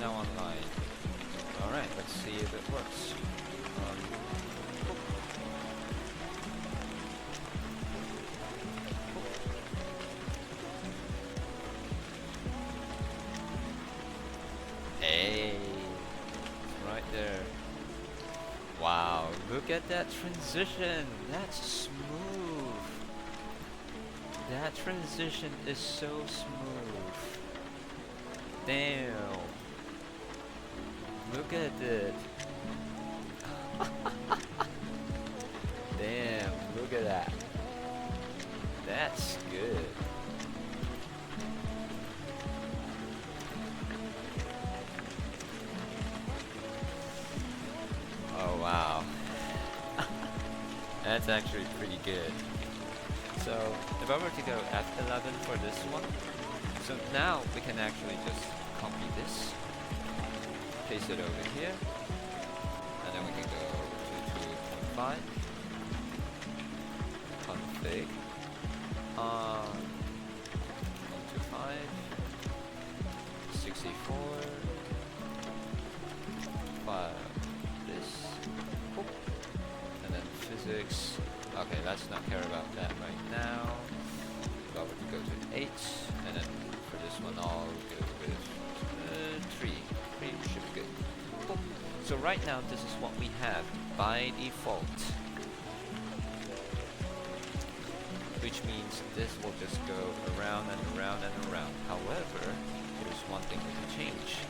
now online. Alright, let's see if it works. Hey, it's right there. Wow, look at that transition. That's smooth. That transition is so smooth. Damn. Look at it. Damn, look at that. That's good. Oh wow. That's actually pretty good. So if I were to go F11 for this one, so now we can actually just copy this, paste it over here, and then we can go to 2.5, config, 125, 64, 5, this, and then physics. Okay, let's not care about that right now. If I were to go to 8, and then for this one I'll go with 3. 3 should be good. Boom. So right now this is what we have by default, which means this will just go around and around and around. However, there's one thing we can change.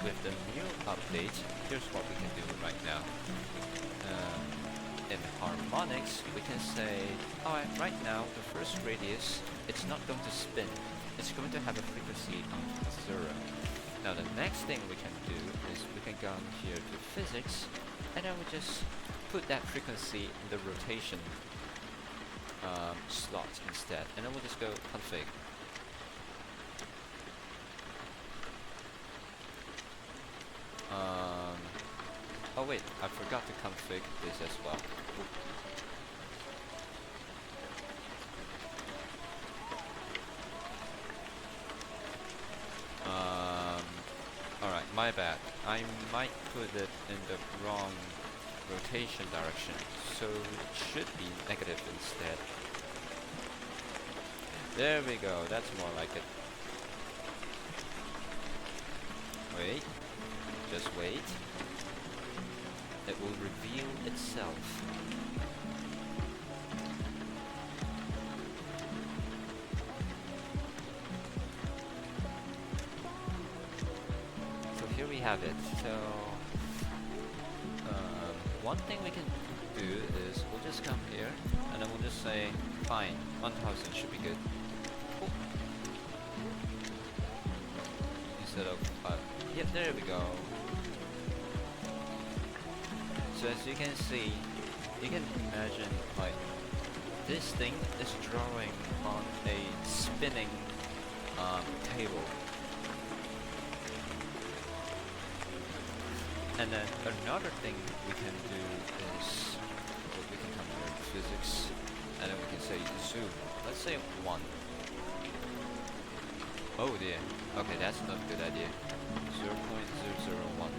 With the new update, here's what we can do right now. In harmonics, we can say, alright, right now, the first radius, it's not going to spin. It's going to have a frequency of 0. Now the next thing we can do is we can go here to physics, and then we just put that frequency in the rotation slot instead. And then we'll just go config. Oh wait, I forgot to config this as well. Alright, my bad. I might put it in the wrong rotation direction, so it should be negative instead. There we go, that's more like it. Wait, just wait. It will reveal itself. So here we have it. So one thing we can do is we'll just come here and then we'll just say fine, 1000 should be good. Cool. Instead of yep, there we go. So as you can see, you can imagine like this thing is drawing on a spinning table. And then another thing we can do is we can come here to physics, and then we can say zoom. Let's say 1. Oh dear. Okay, that's not a good idea. 0.001.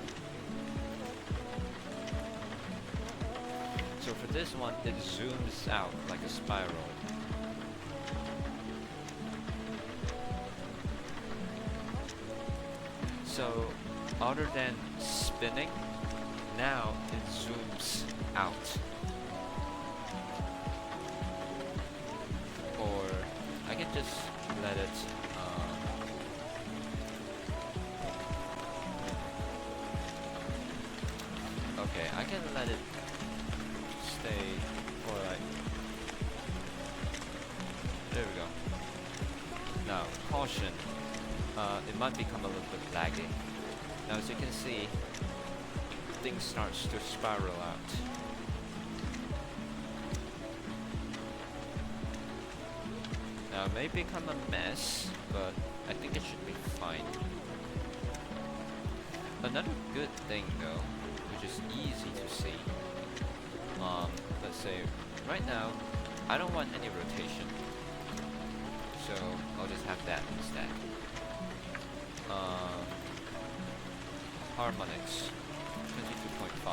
So for this one, it zooms out like a spiral. So other than spinning, now it zooms out. Or I can just let it okay, I can let it stay for like, there we go. Now caution, it might become a little bit laggy. Now as you can see, things starts to spiral out. Now it may become a mess, but I think it should be fine. Another good thing though, which is easy to see, let's say right now I don't want any rotation, so I'll just have that instead. harmonics, 22.5.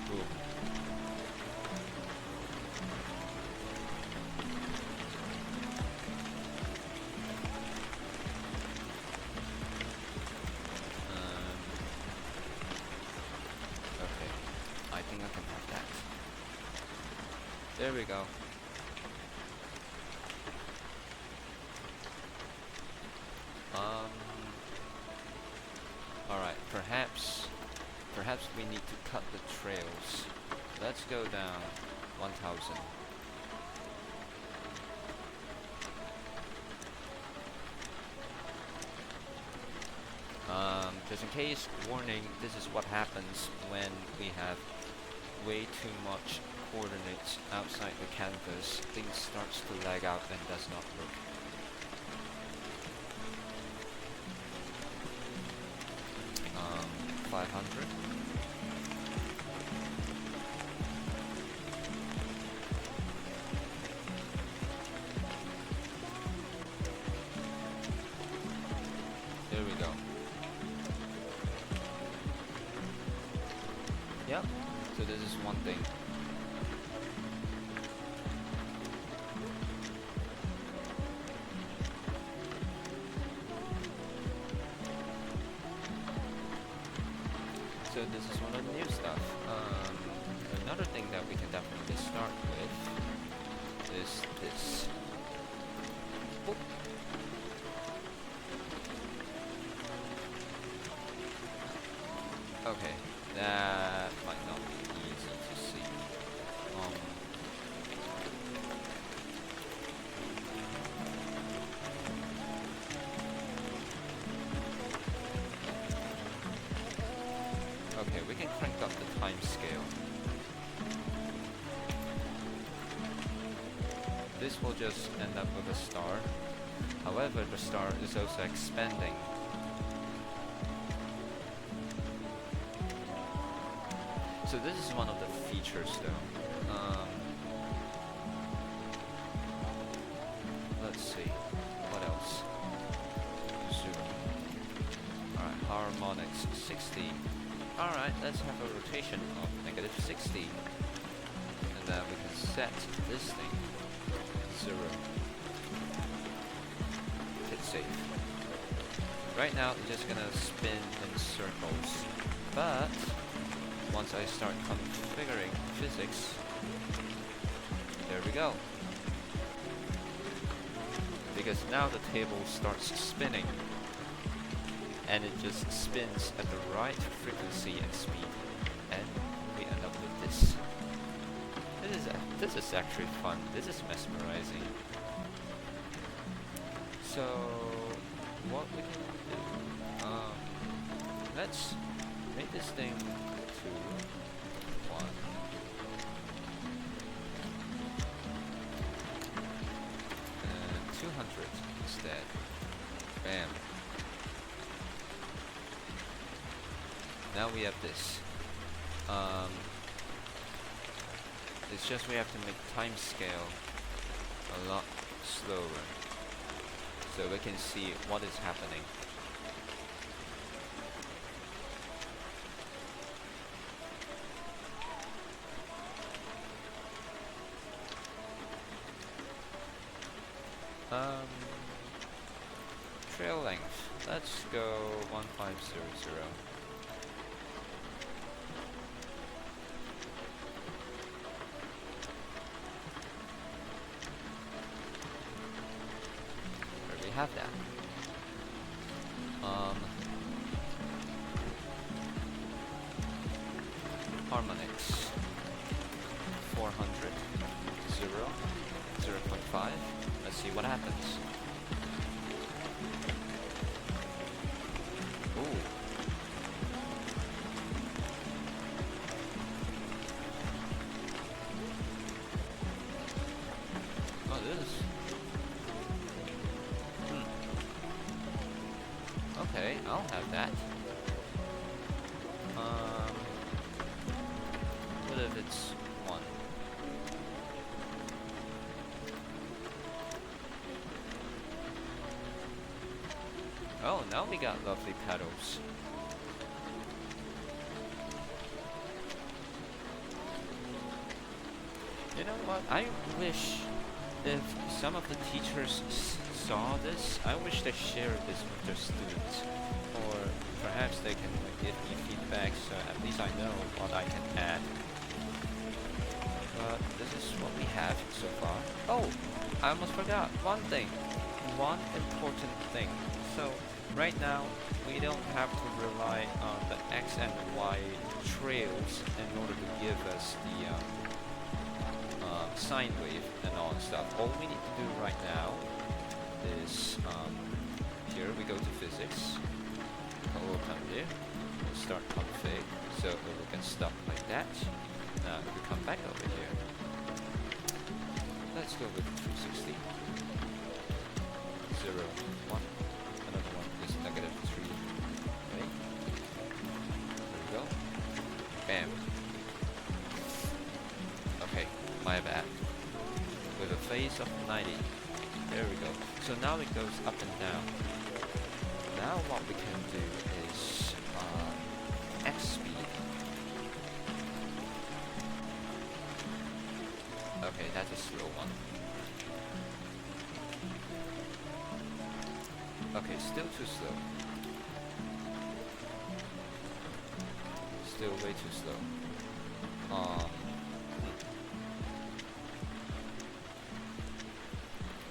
Boom. Okay, I think I can have that. There we go. Alright, perhaps we need to cut the trails. Let's go down 1000. Just in case, warning, this is what happens when we have way too much coordinates outside the canvas. Things starts to lag out and does not work. Um, 500. There we go. Yep. So this is one thing. So this is one of the new stuff. Another thing that we can definitely start with is this. Boop. Okay, that might not be easy to see. Okay, we can crank up the time scale. This will just end up with a star. However, the star is also expanding. So this is one of the features though. Let's see, what else? Zoom. Alright, harmonics 60. Alright, let's have a rotation of -60. And then we can set this thing 0. Hit save. Right now it's just gonna spin in circles. But once I start configuring physics, there we go. Because now the table starts spinning, and it just spins at the right frequency and speed, and we end up with this. This is actually fun. This is mesmerizing. So what we can do? Let's make this thing 2, 1. And 200 instead. Bam. Now we have this. It's just we have to make time scale a lot slower, so we can see what is happening. Trail length. Let's go 1500. There we have that. Harmonics 400, 0, 0.5. Let's see what happens. Ooh. Oh, this is... Okay, I'll have that. What if it's 1? Oh, now we got lovely pedals. You know what? I wish if some of the teachers saw this, I wish they shared this with their students. Or perhaps they can give me feedback so at least I know what I can add. But this is what we have so far. Oh, I almost forgot one thing. One important thing. So right now we don't have to rely on the X and Y trails in order to give us the sine wave and all that stuff. All we need to do right now is here we go to physics. We'll come here. We'll start config. So it will get stuck like that. Now if we come back over here, let's go with 360. 0, 1. Another one is negative 3. Okay. There we go. Bam. Okay, my bad. With a phase of 90. There we go. So now it goes up and down. Now what we can do is X speed. Okay, that's a slow one. Okay, still too slow. Still way too slow.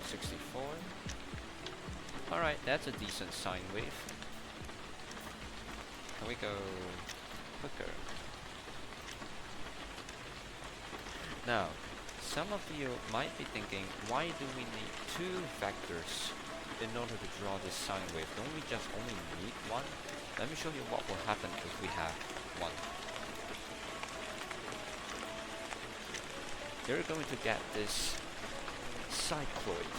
64. Alright, that's a decent sine wave. Can we go quicker? Now, some of you might be thinking, why do we need two vectors in order to draw this sine wave? Don't we just only need one? Let me show you what will happen if we have one. You're going to get this cycloid.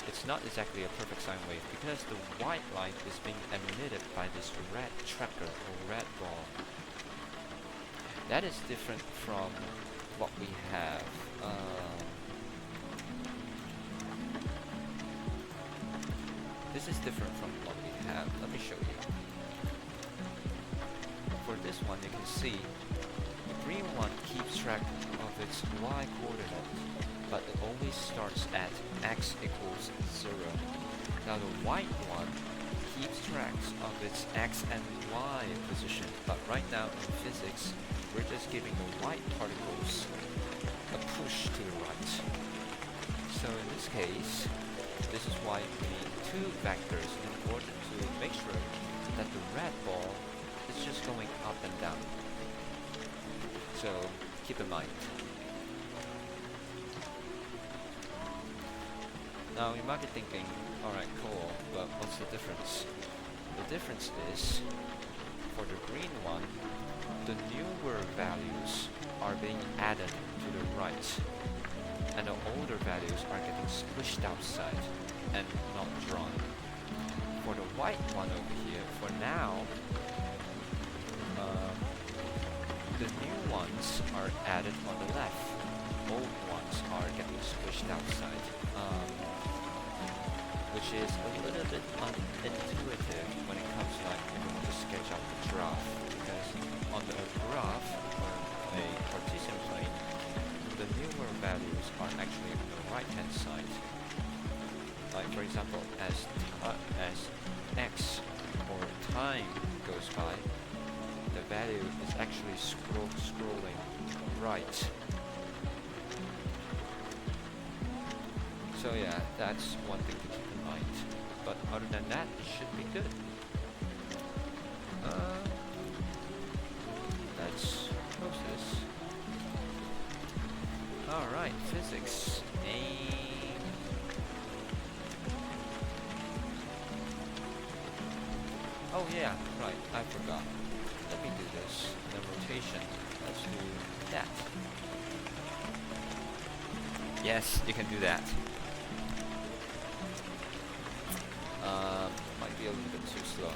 It's not exactly a perfect sine wave because the white light is being emitted by this red tracker or red ball. That is different from what we have. This is different from what we have. Let me show you. For this one, you can see the green one keeps track of its y coordinate, but it always starts at x equals 0. Now the white one keeps track of its x and y position, but right now in physics, we're just giving the white particles a push to the right. So in this case, this is why we need two vectors in order to make sure that the red ball is just going up and down. So keep in mind. Now you might be thinking, alright, cool, but what's the difference? The difference is, for the green one, the newer values are being added to the right, and the older values are getting squished outside and not drawn. For the white one over here, for now, the new ones are added on the left. Old ones are getting squished outside, which is a little bit unintuitive when it comes to like if you want to sketch out the graph. Because on the graph or a Cartesian plane, the newer values are actually on the right hand side. Like for example, as x or time goes by, the value is actually scrolling right. So yeah, that's one thing to keep in mind. But other than that, it should be good. Let's close this. Alright, physics. Oh yeah, right, I forgot. Let me do this. The rotation. Let's do that. Yes, you can do that. Might be a little bit too slow.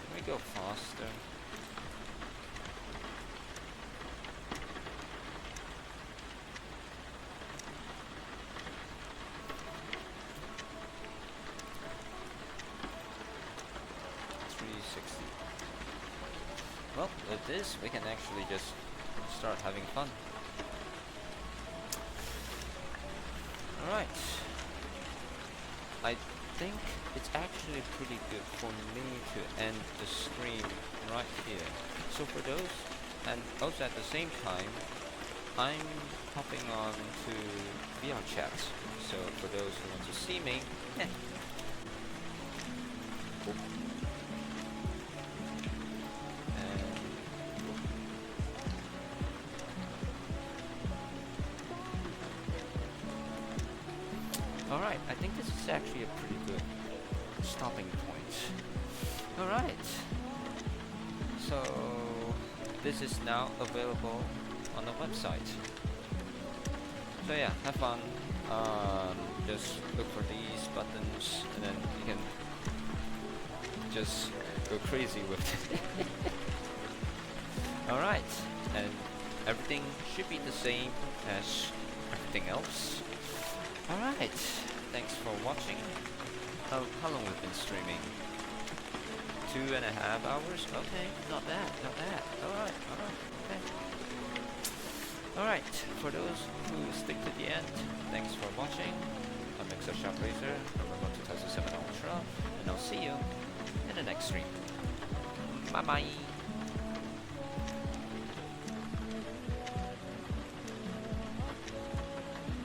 Can we go faster? well, with this we can actually just start having fun. Alright. I think it's actually pretty good for me to end the stream right here. So for those, and also at the same time, I'm hopping on to VR chat. So for those who want to see me, yeah. Alright, I think this is actually a pretty good stopping point. Alright, so this is now available on the website. So yeah, have fun. Just look for these buttons and then you can just go crazy with it. Alright, and everything should be the same as everything else. Alright, thanks for watching. How long we've been streaming? 2.5 hours? Okay, not bad, not bad. Alright, okay. Alright, for those who stick to the end, thanks for watching. I'm Mixer Sharp Razor from Remote 2007 Ultra, and I'll see you in the next stream. Bye bye!